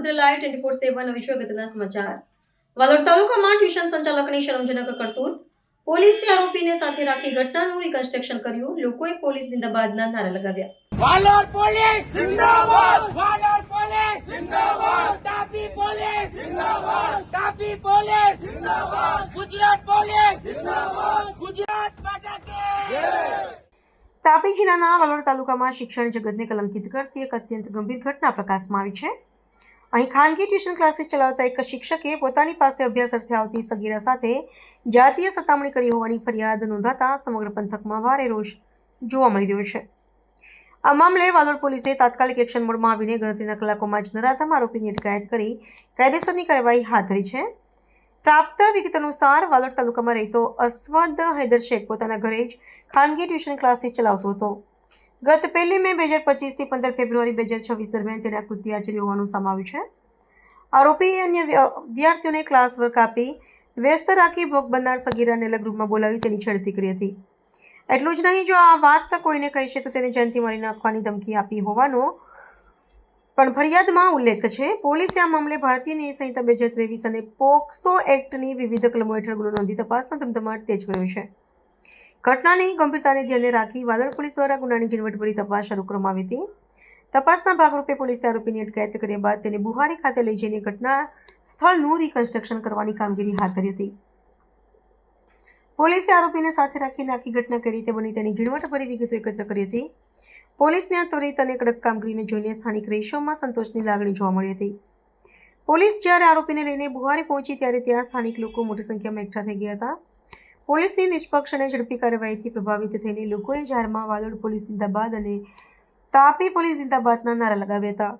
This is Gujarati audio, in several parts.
નજર લાય 24/7 વિશ્વ અગત્યના સમાચાર. વાલોડ તાલુકામાં ટ્યુશન સંચાલકની શરમજનક કરતૂત. પોલીસે આરોપીને સાથે રાખી ઘટનાનું રિકન્સ્ટ્રક્શન કર્યું. લોકોએ પોલીસ જિંદાબાદના નારા લગાવ્યા. વાલોડ પોલીસ જિંદાબાદ, વાલોડ પોલીસ જિંદાબાદ, તાપી પોલીસ જિંદાબાદ, તાપી પોલીસ જિંદાબાદ, ગુજરાત પોલીસ જિંદાબાદ, ગુજરાત માતા કી જય. તાપી જિલ્લાના વાલોડ તાલુકામાં શિક્ષણ જગતને કલંકિત કરતી એક અત્યંત ગંભીર ઘટના પ્રકાશમાં આવી છે. અહીં ખાનગી ટ્યુશન ક્લાસીસ ચલાવતા એક શિક્ષકે પોતાની પાસે અભ્યાસ અર્થે આવતી સગીરા સાથે જાતીય સતામણી કરી હોવાની ફરિયાદ નોંધાતા સમગ્ર પંથકમાં ભારે રોષ જોવા મળી રહ્યો છે. આ મામલે વાલોડ પોલીસે તાત્કાલિક એક્શન મોડમાં આવીને ગણતરીના કલાકોમાં જ નરાધમ આરોપીની અટકાયત કરી કાયદેસરની કાર્યવાહી હાથ ધરી છે. પ્રાપ્ત વિગત અનુસાર વાલોડ તાલુકામાં રહેતો અસવદ હૈદર શેખ પોતાના ઘરે જ ખાનગી ટ્યુશન ક્લાસીસ ચલાવતો હતો. ગત 1 મે 2025 થી 15 ફેબ્રુઆરી 2026 દરમિયાન તેણે આ કૃત્ય આચર્યું હોવાનું સામે આવ્યું છે. આરોપીએ અન્ય વિદ્યાર્થીઓને ક્લાસ વર્ક આપી વ્યસ્ત રાખી ભોગ બનનાર સગીરાને અલગ રૂમમાં બોલાવી તેની છેડતી કરી હતી. એટલું જ નહીં, જો આ વાત કોઈને કહીશે તો તેને જાનથી મારી નાખવાની ધમકી આપી હોવાનો પણ ફરિયાદમાં ઉલ્લેખ છે. પોલીસે આ મામલે ભારતીય ન્યાય સંહિતા 2023 અને પોક્સો એક્ટની વિવિધ કલમો હેઠળ ગુનો નોંધી તપાસનો ધમધમાટ તેજ કર્યો છે. ઘટનાની ગંભીરતાને ધ્યાને રાખી વાલોડ પોલીસ દ્વારા ગુનાની ઝીણવટભરી તપાસ શરૂ કરવામાં આવી હતી. તપાસના ભાગરૂપે પોલીસે આરોપીની અટકાયત કર્યા બાદ તેને બુહારી ખાતે લઈ જઈને ઘટના સ્થળનું રિકન્સ્ટ્રક્શન કરવાની કામગીરી હાથ ધરી હતી. પોલીસે આરોપીને સાથે રાખીને આખી ઘટના કઈ રીતે બની તેની ઝીણવટભરી વિગતો એકત્ર કરી હતી. પોલીસની આ ત્વરિત અને કડક કામગીરીને જોઈને સ્થાનિક રહીશોમાં સંતોષની લાગણી જોવા મળી હતી. પોલીસ જ્યારે આરોપીને લઈને બુહારી પહોંચી ત્યારે ત્યાં સ્થાનિક લોકો મોટી સંખ્યામાં એકઠા થઈ ગયા હતા. પોલીસની નિષ્પક્ષ અને ઝડપી કાર્યવાહીથી પ્રભાવિત થઈને લોકોએ જાહેરમાં વાલોડ પોલીસ જિંદાબાદ અને તાપી પોલીસ જિંદાબાદના નારા લગાવ્યા હતા.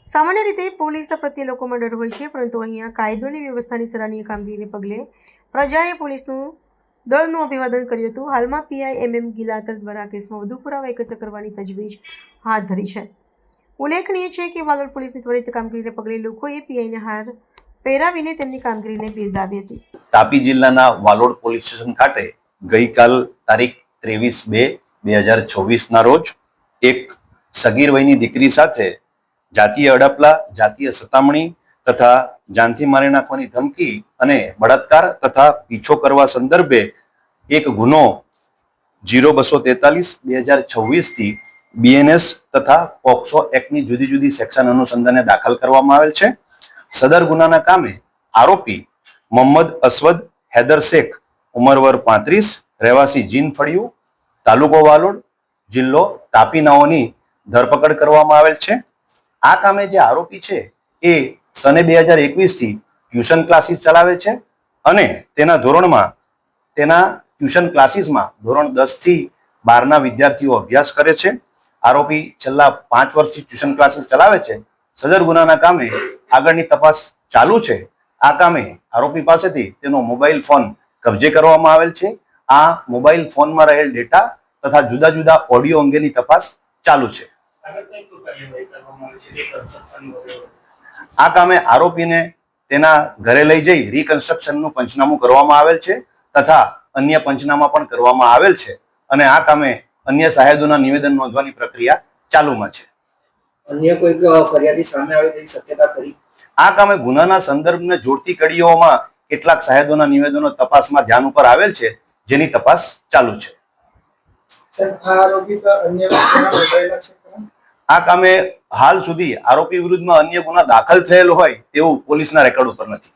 સામાન્ય રીતે પોલીસ પ્રત્યે લોકોમાં ડર હોય છે, પરંતુ અહીંયા કાયદો અને વ્યવસ્થાની સરાહનીય કામગીરીને પગલે પ્રજાએ પોલીસનું દળનું અભિવાદન કર્યું હતું. હાલમાં પીઆઈ MM ગિલાતર દ્વારા કેસમાં વધુ પુરાવા એકત્ર કરવાની તજવીજ હાથ ધરી છે. ઉલ્લેખનીય છે કે વાલોડ પોલીસની ત્વરિત કામગીરીને પગલે લોકોએ પીઆઈને હાર પહેરાવીને તેમની કામગીરીને બિરદાવી હતી. તાપી જિલ્લાના વાલોડ પોલીસ સ્ટેશન ખાતે ગઈકાલ તારીખ 23/2/2026 ના રોજ એક સગીર વયની દીકરી સાથે જાતીય અડપલા, જાતીય સતામણી તથા જાનથી મારી નાખવાની ધમકી અને બળાત્કાર તથા પીછો કરવા સંદર્ભે એક ગુનો 0243/2026 થી BNS તથા પોક્સો એક્ટની જુદી જુદી સેક્શન અનુસંધાને દાખલ કરવામાં આવેલ છે. સદર ગુનાના કામે આરોપી મોહમ્મદ અસવદ હૈદર શેખ, ઉંમર વર્ષ 35, રહેવાસી જીન ફળિયું, તાલુકો વાલોડ, જિલ્લો તાપી નાઓની ધરપકડ કરવામાં આવેલ છે. આ કામે જે આરોપી છે એ સને 2021 થી ટ્યુશન ક્લાસીસ ચલાવે છે અને તેના ધોરણમાં તેના ટ્યુશન ક્લાસીસમાં ધોરણ 10 થી 12ના વિદ્યાર્થીઓ અભ્યાસ કરે છે. આરોપી છેલ્લા 5 વર્ષથી ટ્યુશન ક્લાસીસ ચલાવે છે. સદર ગુનાના કામે આગળની તપાસ ચાલુ છે. આ કામે આરોપી પાસેથી તેનો મોબાઈલ ફોન કબજે કરવામાં આવેલ છે. આ મોબાઈલ ફોનમાં રહેલ ડેટા તથા જુદા જુદા ઓડિયો અંગેની તપાસ ચાલુ છે. આ કામે આરોપીને તેના ઘરે લઈ જઈ રિકન્સ્ટ્રક્શનનું પંચનામું કરવામાં આવેલ છે તથા અન્ય પંચનામા પણ કરવામાં આવેલ છે અને આ કામે અન્ય સાહેદોના નિવેદન નોંધવાની પ્રક્રિયા ચાલુમાં છે. અન્ય કોઈક ફરિયાદી સામે આવે તેવી શક્યતા ખરી? આ કામે ગુનાના સંદર્ભને જોડતી કડીઓમાં કેટલાક સાહેદોના નિવેદનો તપાસમાં ધ્યાન ઉપર આવેલ છે, જેની તપાસ ચાલુ છે. આ કામે હાલ સુધી આરોપી વિરુદ્ધમાં અન્ય ગુના દાખલ થયેલ હોય તેવું પોલીસના રેકોર્ડ ઉપર નથી.